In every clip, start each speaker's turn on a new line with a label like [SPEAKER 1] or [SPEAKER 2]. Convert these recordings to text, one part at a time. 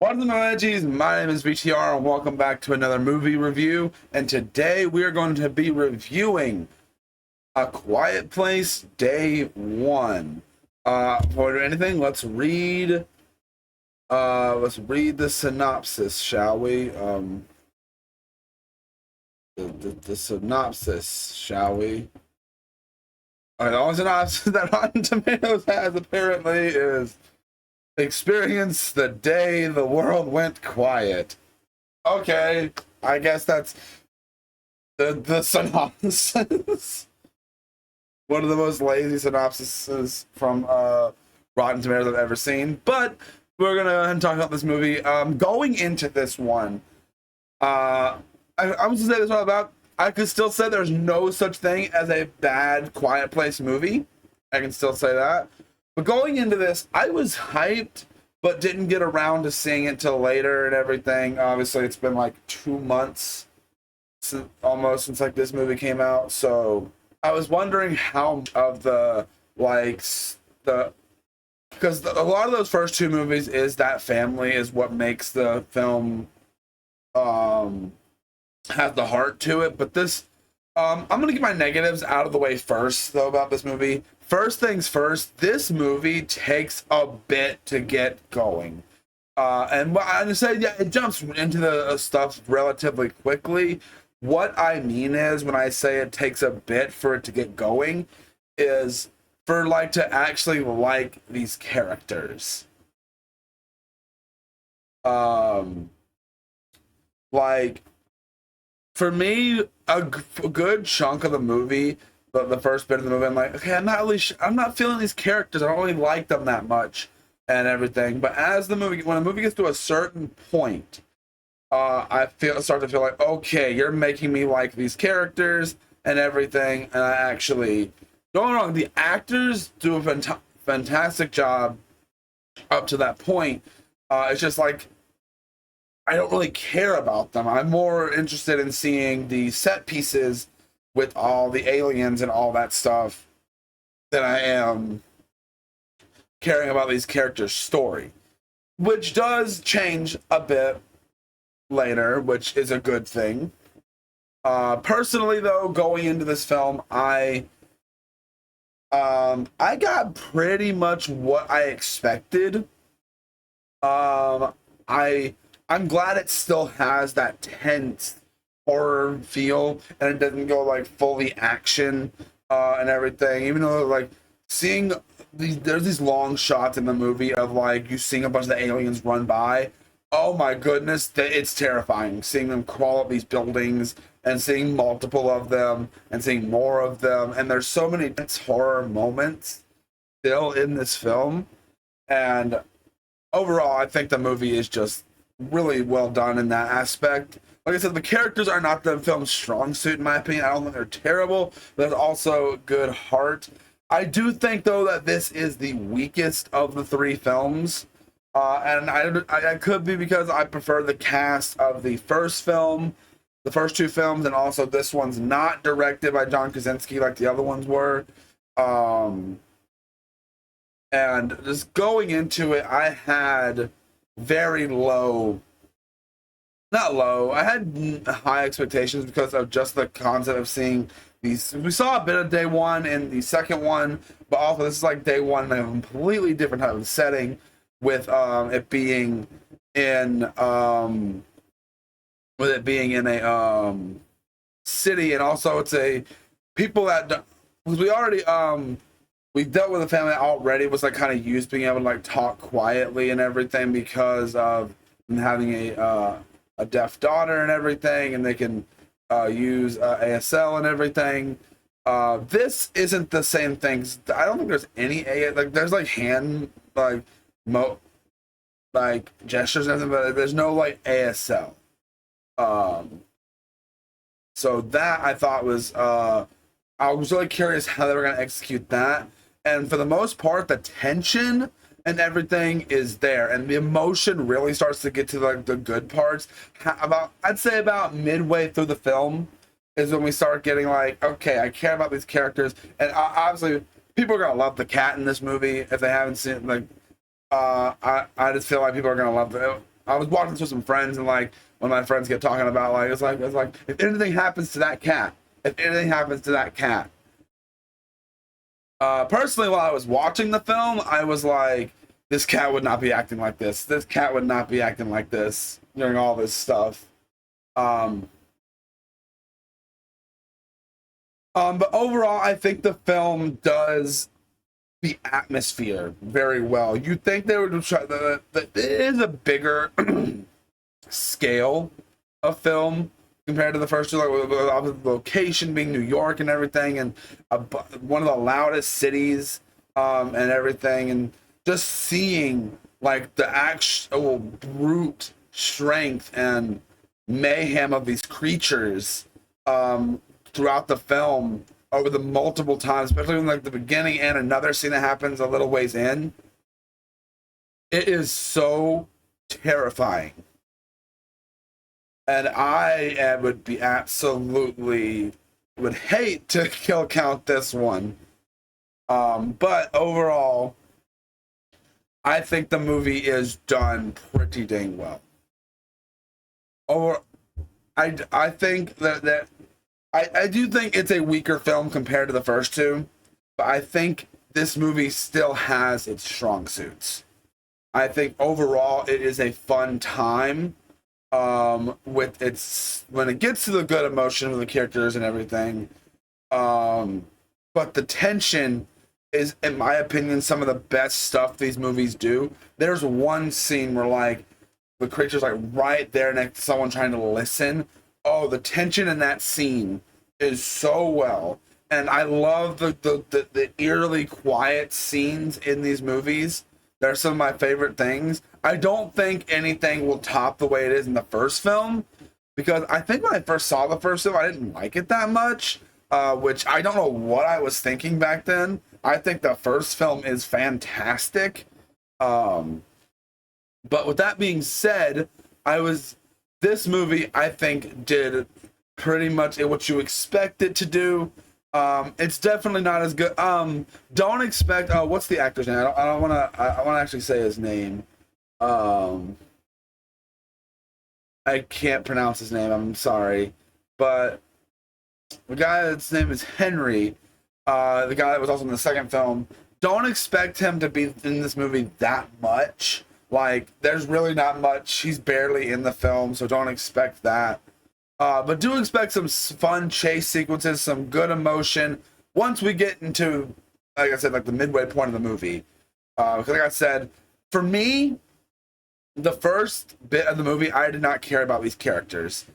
[SPEAKER 1] What's up, my veggies? My name is VTR, and welcome back to another movie review. And today we are going to be reviewing A Quiet Place Day 1. Before we do anything, let's read the synopsis, shall we? The synopsis, shall we? The only synopsis that Rotten Tomatoes has apparently is experience the day the world went quiet. Okay, I guess that's the synopsis. One of the most lazy synopsises from Rotten Tomatoes I've ever seen. But we're gonna talk about this movie. Going into this one, I was to say this all about. I could still say there's no such thing as a bad Quiet Place movie. I can still say that. But going into this, I was hyped, but didn't get around to seeing it till later and everything. Obviously, it's been like 2 months almost since like this movie came out. So I was wondering how of the because a lot of those first two movies is that family is what makes the film have the heart to it. But this, I'm gonna get my negatives out of the way first though about this movie. First things first, this movie takes a bit to get going. And I say, yeah, it jumps into the stuff relatively quickly. What I mean is, when I say it takes a bit for it to get going, is for like to actually like these characters. Like, for me, a good chunk of the movie, the first bit of the movie, I'm like, okay, I'm not feeling these characters. I don't really like them that much and everything. But as when the movie gets to a certain point, I start to feel like, okay, you're making me like these characters and everything. And I actually, don't get me wrong, the actors do a fantastic job up to that point. It's just like, I don't really care about them. I'm more interested in seeing the set pieces with all the aliens and all that stuff than I am caring about these characters' story, which does change a bit later, which is a good thing. Personally, though, going into this film, I got pretty much what I expected. I'm glad it still has that tense horror feel and it doesn't go like fully action and everything, even though like seeing there's these long shots in the movie of like you seeing a bunch of the aliens run by. Oh my goodness, it's terrifying seeing them crawl up these buildings and seeing multiple of them and seeing more of them, and there's so many tense horror moments still in this film. And overall, I think the movie is just really well done in that aspect. Like I said, the characters are not the film's strong suit, in my opinion. I don't think they're terrible, but there's also good heart. I do think, though, that this is the weakest of the three films. And I could be because I prefer the cast of the first film, the first two films, and also this one's not directed by John Krasinski like the other ones were. And just going into it, I had very low, not low, I had high expectations because of just the concept of seeing these. We saw a bit of day one in the second one, but also this is like day one in a completely different type of setting, with it being in a city, and also it's a people that, because we already we dealt with a family that already was like kind of used to being able to like talk quietly and everything because of having a deaf daughter and everything, and they can use ASL and everything. This isn't the same thing. I don't think there's any there's like hand gestures and everything, but there's no like ASL. So that I thought was I was really curious how they were going to execute that. And for the most part, the tension and everything is there, and the emotion really starts to get to like the good parts. I'd say about midway through the film is when we start getting like, okay, I care about these characters, and obviously people are gonna love the cat in this movie if they haven't seen it. Like, I just feel like people are gonna love it. I was watching this with some friends, and like when my friends get talking about like it's like if anything happens to that cat, if anything happens to that cat. Personally, while I was watching the film, I was like, this cat would not be acting like this. This cat would not be acting like this during all this stuff. Um, but overall, I think the film does the atmosphere very well. You think they would try that it is a bigger scale of film compared to the first two, like with the location being New York and everything, and one of the loudest cities, and everything, and just seeing like the actual brute strength and mayhem of these creatures throughout the film over the multiple times, especially in like the beginning and another scene that happens a little ways in. It is so terrifying. And I would be absolutely would hate to kill count this one. But overall, I think the movie is done pretty dang well. Or I think that I do think it's a weaker film compared to the first two, but I think this movie still has its strong suits. I think overall it is a fun time. With its when it gets to the good emotion of the characters and everything, but the tension is, in my opinion, some of the best stuff these movies do. There's one scene where like the creature's like right there next to someone trying to listen. Oh, the tension in that scene is so well, and I love the eerily quiet scenes in these movies. They're some of my favorite things. I don't think anything will top the way it is in the first film, because I think when I first saw the first film, I didn't like it that much, which I don't know what I was thinking back then. I think the first film is fantastic. But with that being said, this movie, I think, did pretty much what you expect it to do. It's definitely not as good. Don't expect. What's the actor's name? I don't want to. I want to actually say his name. I can't pronounce his name. I'm sorry, but the guy's name is Henry. The guy that was also in the second film. Don't expect him to be in this movie that much. Like, there's really not much. He's barely in the film, so don't expect that. But do expect some fun chase sequences, some good emotion once we get into, like I said, like the midway point of the movie. Because like I said, for me, the first bit of the movie, I did not care about these characters,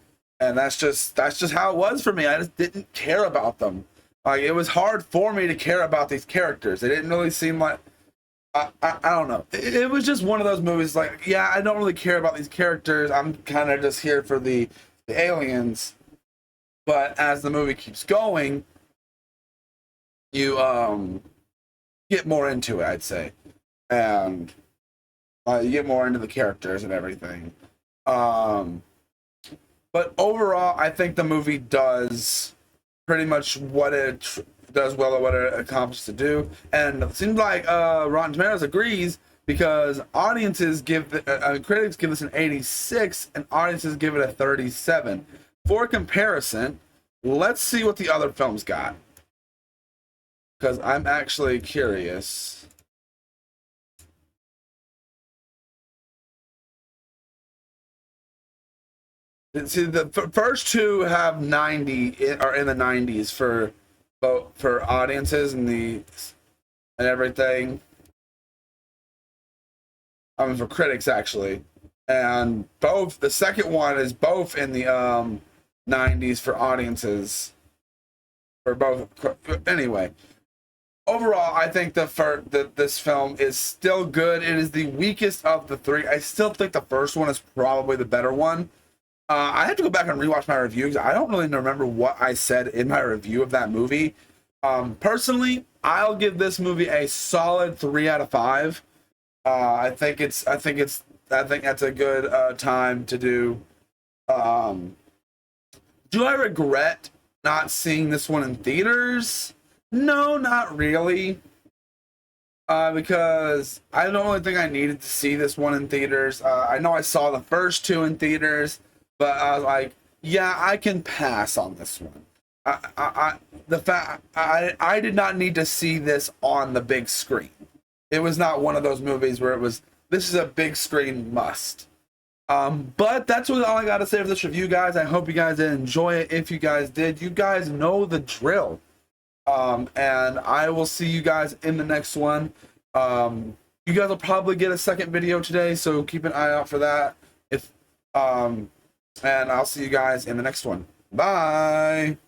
[SPEAKER 1] and that's just how it was for me. I just didn't care about them. Like, it was hard for me to care about these characters. They didn't really seem like I don't know. It was just one of those movies. Like, yeah, I don't really care about these characters. I'm kind of just here for the aliens. But as the movie keeps going, you get more into it, I'd say, and you get more into the characters and everything. But overall, I think the movie does pretty much what it does well at what it accomplishes to do, and it seems like Rotten Tomatoes agrees, because audiences critics give this an 86 and audiences give it a 37. For comparison, let's see what the other films got, because I'm actually curious. See, the first two have 90 are in the 90s for audiences and everything. I mean, for critics actually, and both the second one is both in the 90s for audiences. For both, anyway. Overall, I think this film is still good. It is the weakest of the three. I still think the first one is probably the better one. I have to go back and rewatch my review because I don't really remember what I said in my review of that movie. Personally, I'll give this movie a solid 3 out of 5. I think that's a good time to do. Do I regret not seeing this one in theaters? No, not really. because I don't really think I needed to see this one in theaters. I know I saw the first two in theaters, but I was like, yeah, I can pass on this one. I did not need to see this on the big screen. It was not one of those movies where it was, this is a big screen must. But that's all I got to say for this review, guys. I hope you guys did enjoy it. If you guys did, you guys know the drill. And I will see you guys in the next one. You guys will probably get a second video today, so keep an eye out for that. And I'll see you guys in the next one. Bye.